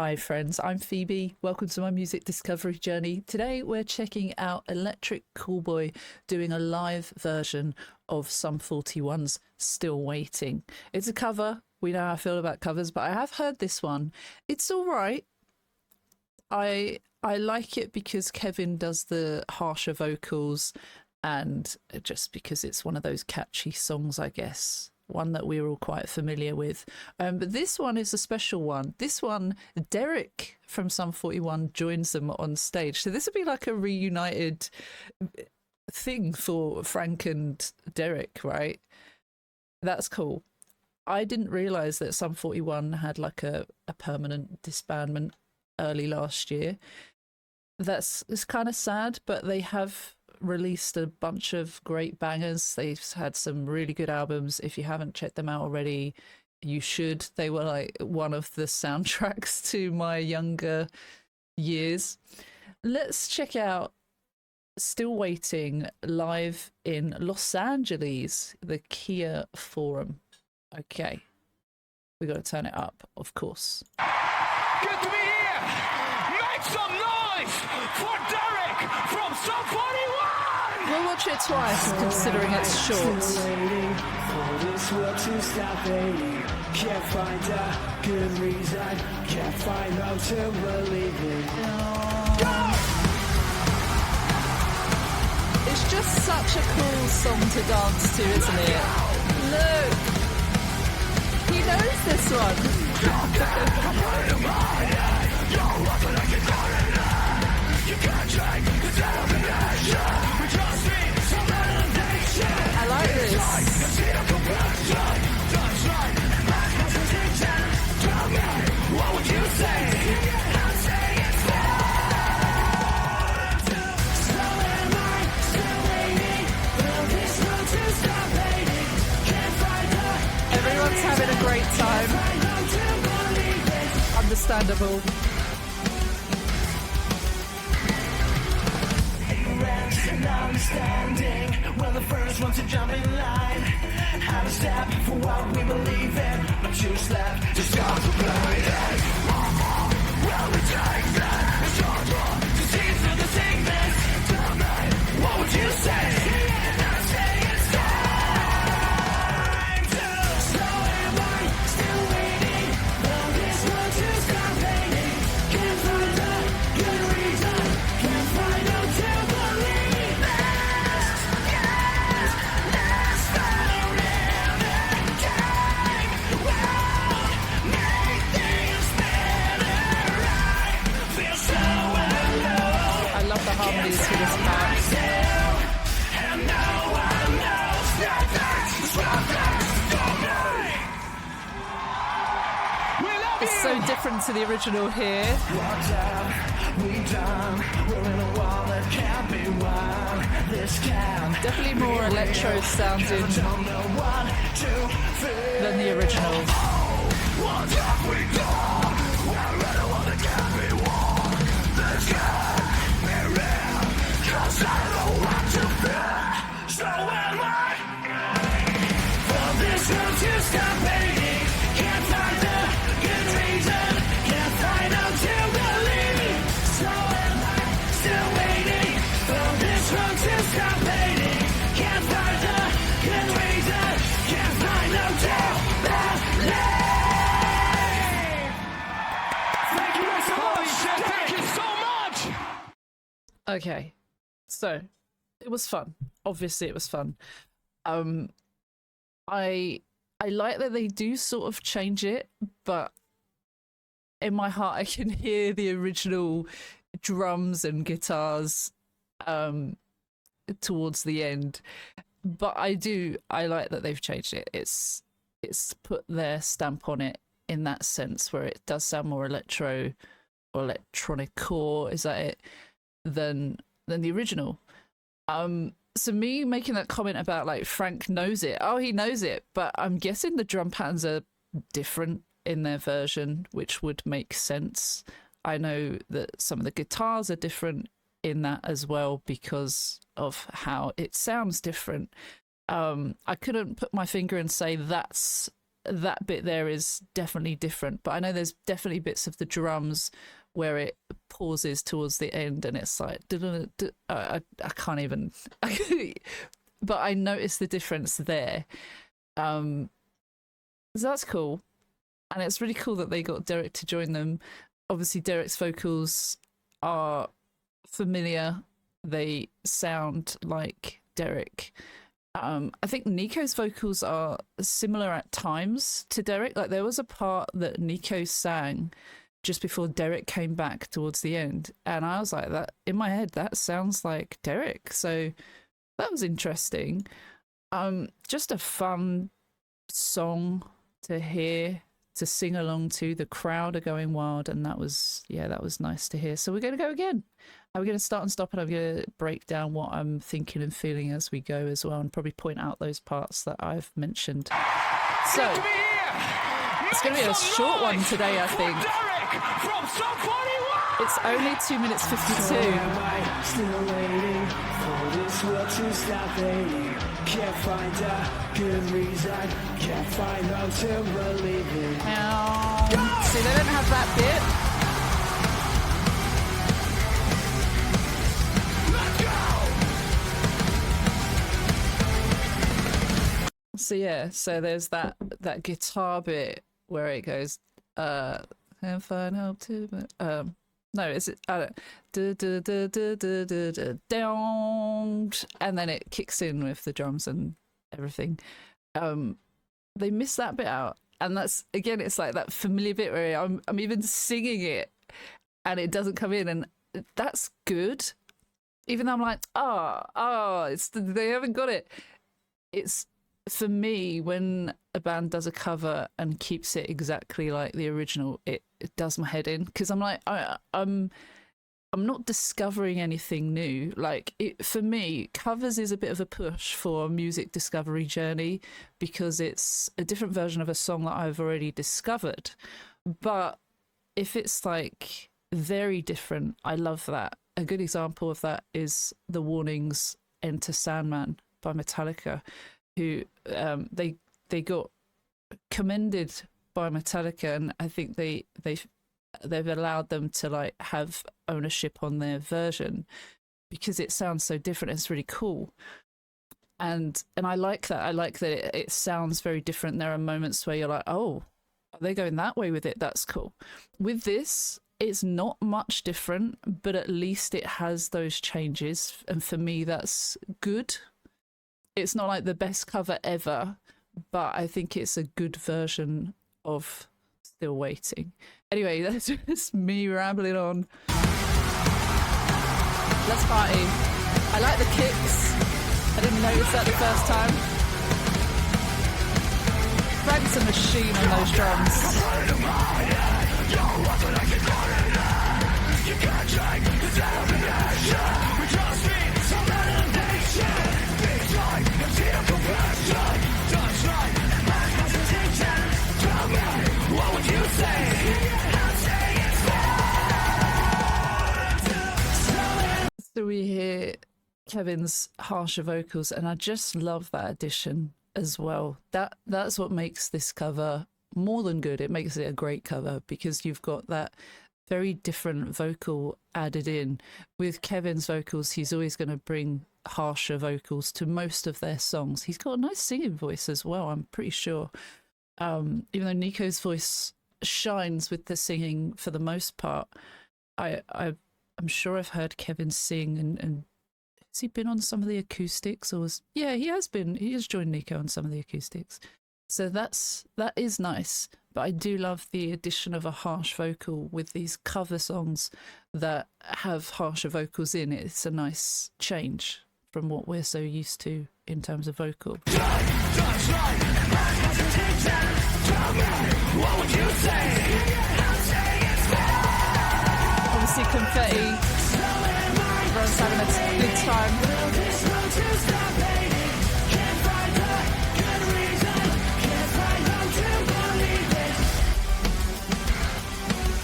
Hi friends, I'm Phoebe. Welcome to my music discovery journey. Today we're checking out Electric Callboy doing a live version of Sum 41's Still Waiting. It's a cover. We know how I feel about covers, but I have heard this one. It's all right. I like it because Kevin does the harsher vocals and just because it's one of those catchy songs, I guess. One that we're all quite familiar with. But this one is a special one. This one, Deryck from Sum 41 joins them on stage. So this would be like a reunited thing for Frank and Deryck, right? That's cool. I didn't realise that Sum 41 had like a permanent disbandment early last year. It's kind of sad, but they have released a bunch of great bangers. They've had some really good albums. If you haven't checked them out already, you should. They were like one of the soundtracks to my younger years. Let's check out Still Waiting live in Los Angeles, the Kia Forum. Okay, we got to turn it up, of course. Good to be here. Make some noise for Deryck from Sum 41. We'll watch it twice, considering it's short. For this world to stop waiting. Can't find a good reason. Can't find out to believe in. It's just such a cool song to dance to, isn't it? Look, he knows this one. I like this. What would you say? Everyone's having a great time. Understandable. And I'm standing. We're the first ones to jump in line. Have a step for what we believe in. But choose left to start to play it. Will we take that? It's your door to see through the sickness. Tell me, what would you say? And I say it's time to slow and right. Still waiting for this world to stop fading. Can't find a good reason. Can't find out to believe this. Yes, let's found in time. Won't make things better. I feel so alone. I love the harmonies to this part. And now I know that that's what that's for me. We love It's so different to the original here. What have we done? We're in a wall that can't be won. This can Definitely more electro sounding don't know what to feel. than the original. What have we done? We're in a wall that can't be won. This can be real. 'Cause I know what to feel. So am I. For this world to stop waiting. Can't find a good reason. Can't find out to believe. So am I still waiting. For this world to stop waiting. Can't find a good reason. Can't find out to believe. Thank you so much. Thank you so much. Okay, so it was fun. Obviously, it was fun. I like that they do sort of change it, but in my heart, I can hear the original drums and guitars towards the end. But I like that they've changed it. It's put their stamp on it in that sense, where it does sound more electro or electronicore, is that it, than the original. So me making that comment about like Frank knows it. Oh, he knows it, but I'm guessing the drum patterns are different in their version, which would make sense. I know that some of the guitars are different in that as well because of how it sounds different. I couldn't put my finger and say that's that bit there is definitely different. But I know there's definitely bits of the drums where it pauses towards the end and it's like I can't even but I noticed the difference there. So that's cool, and it's really cool that they got Deryck to join them. Obviously Deryck's vocals are familiar, they sound like Deryck. I think Nico's vocals are similar at times to Deryck. Like there was a part that Nico sang just before Deryck came back towards the end, and I was like, that in my head that sounds like Deryck, so that was interesting. Just a fun song to hear, to sing along to. The crowd are going wild, and that was nice to hear. So we're going to go again. We're going to start and stop, and I'm going to break down what I'm thinking and feeling as we go as well, and probably point out those parts that I've mentioned. So it's going to be a short one today, I think. It's only 2 minutes 52. Still waiting for this world to stop fading. Can't find a good reason. Can't find how to believe in. See, they don't have that bit. So yeah, so there's that guitar bit where it goes, can't find help to, no, is it? I don't. Down, and then it kicks in with the drums and everything. They miss that bit out, and that's again, it's like that familiar bit where I'm even singing it, and it doesn't come in, and that's good. Even though I'm like, they haven't got it. It's for me, when a band does a cover and keeps it exactly like the original, it does my head in, because I'm like, I'm not discovering anything new. Like for me, covers is a bit of a push for a music discovery journey, because it's a different version of a song that I've already discovered. But if it's like very different, I love that. A good example of that is The Warning's Enter Sandman by Metallica, who they got commended by Metallica, and I think they've allowed them to like have ownership on their version because it sounds so different. It's really cool, and I like that. I like that it sounds very different. There are moments where you're like, oh, are they going that way with it? That's cool. With this, it's not much different, but at least it has those changes, and for me that's good. It's not like the best cover ever, but I think it's a good version of Still Waiting. Anyway, that's just me rambling on. Let's party. I like the kicks. I didn't notice that the first time. Frank's a machine on those drums. So we hear Kevin's harsher vocals, and I just love that addition as well. That's what makes this cover more than good. It makes it a great cover, because you've got that very different vocal added in. With Kevin's vocals, he's always going to bring harsher vocals to most of their songs. He's got a nice singing voice as well, I'm pretty sure. Even though Nico's voice shines with the singing for the most part, I'm sure I've heard Kevin sing, and has he been on some of the acoustics, or yeah, he has joined Nico on some of the acoustics. So that is nice, but I do love the addition of a harsh vocal with these cover songs that have harsher vocals in it. It's a nice change from what we're so used to in terms of vocal. Obviously confetti, everyone's having a good time.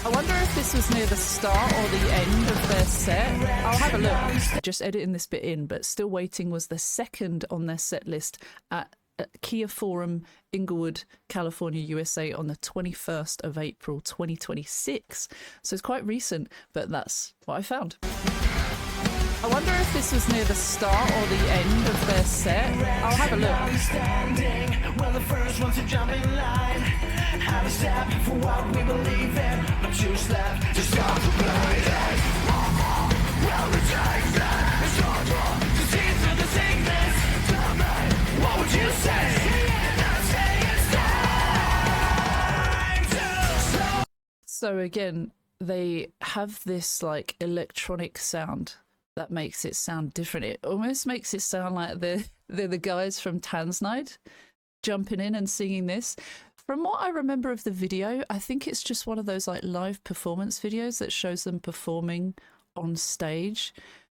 I wonder if this was near the start or the end of their set. I'll have a look. Just editing this bit in, but Still Waiting was the second on their set list at at Kia Forum, Inglewood, California, USA on the 21st of April 2026. So it's quite recent, but that's what I found. I wonder if this was near the start or the end of their set. I'll have a look. Standing, well, the first one to jump in line. Have a step for what we believe in. But choose left to stop the bleeding. Well, the taste that is harder to see through the sickness. Tell me, what would you say? So again, they have this like electronic sound that makes it sound different. It almost makes it sound like they're the guys from Tansnight jumping in and singing this. From what I remember of the video, I think it's just one of those like live performance videos that shows them performing on stage.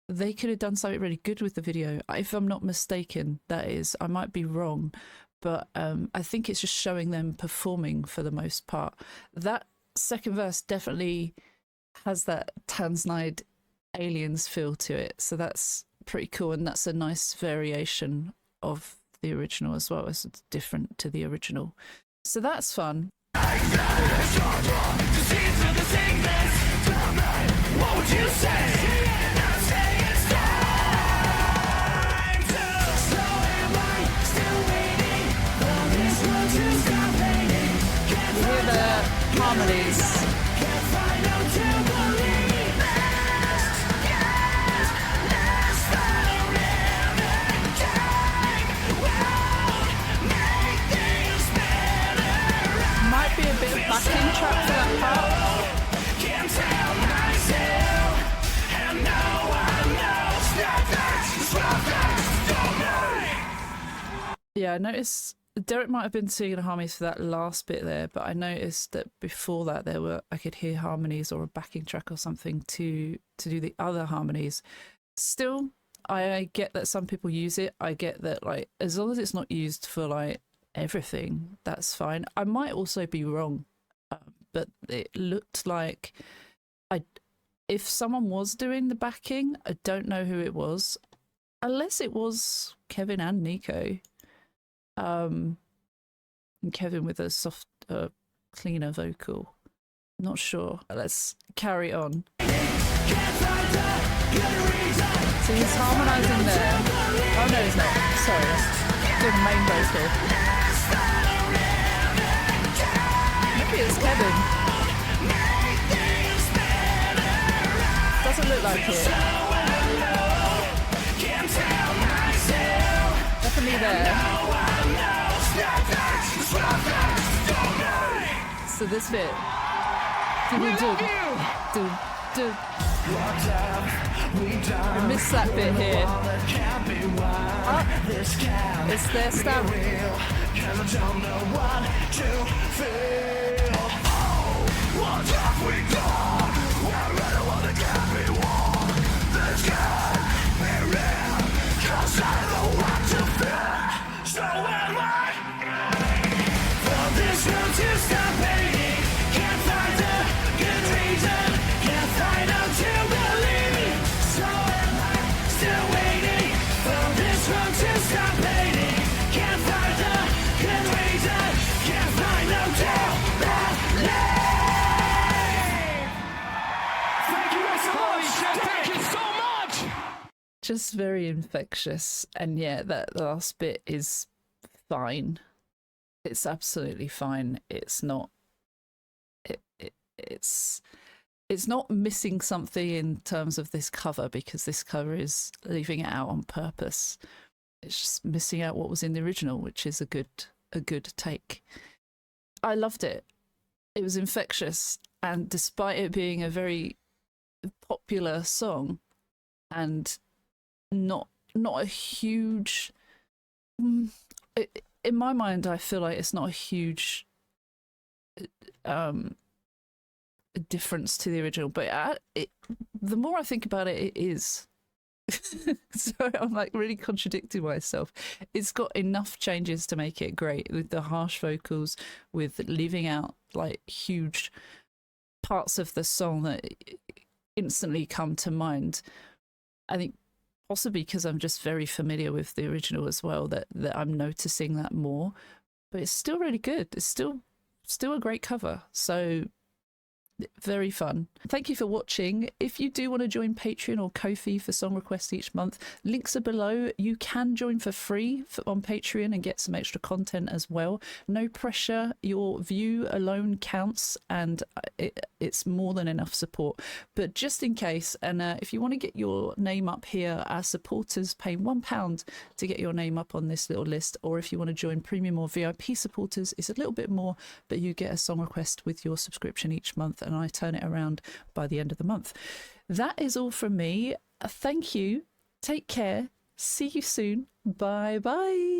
They could have done something really good with the video, if I'm not mistaken. That is, I might be wrong, but I think it's just showing them performing for the most part. That second verse definitely has that Tansnight Aliens feel to it, so that's pretty cool, and that's a nice variation of the original as well. It's different to the original, so that's fun. What would you say? You hear the harmonies. Might be a bit of backing track for that part. Yeah, I noticed Deryck might have been singing harmonies for that last bit there, but I noticed that before that I could hear harmonies or a backing track or something to do the other harmonies. Still, I get that some people use it. I get that, like, as long as it's not used for like everything, that's fine. I might also be wrong, but it looked like if someone was doing the backing, I don't know who it was, unless it was Kevin and Nico. And Kevin with a soft, cleaner vocal. Not sure. Let's carry on. So he's harmonising there. Oh no, he's not. Sorry. Doing the main vocal. Maybe it's Kevin. Doesn't look like it. Definitely there. So this bit. I missed that bit here. Oh, it's their stamp. What have we done? We're in a world that can't be won. This can't be real, 'cause I don't want to fear. So am I. For this world to stop hating, can't find a good reason, can't find out to believe. So am I still waiting for this world to stop hating, can't find a good reason, can't find out to believe. Just very infectious, and yeah, that last bit is fine. It's absolutely fine. It's not. It's not missing something in terms of this cover, because this cover is leaving it out on purpose. It's just missing out what was in the original, which is a good take. I loved it. It was infectious, and despite it being a very popular song, and not a huge, in my mind, I feel like it's not a huge difference to the original, but the more I think about it, it is. So I'm like really contradicting myself. It's got enough changes to make it great, with the harsh vocals, with leaving out like huge parts of the song that instantly come to mind. I think Possibly because I'm just very familiar with the original as well, that I'm noticing that more. But it's still really good. It's still a great cover. So very fun. Thank you for watching. If you do want to join Patreon or Ko-fi for song requests each month, links are below. You can join for free on Patreon and get some extra content as well. No pressure. Your view alone counts, and it's more than enough support. But just in case, and if you want to get your name up here, our supporters pay £1 to get your name up on this little list, or if you want to join premium or VIP supporters, it's a little bit more, but you get a song request with your subscription each month, and I turn it around by the end of the month. That is all from me. Thank you. Take care. See you soon. Bye bye.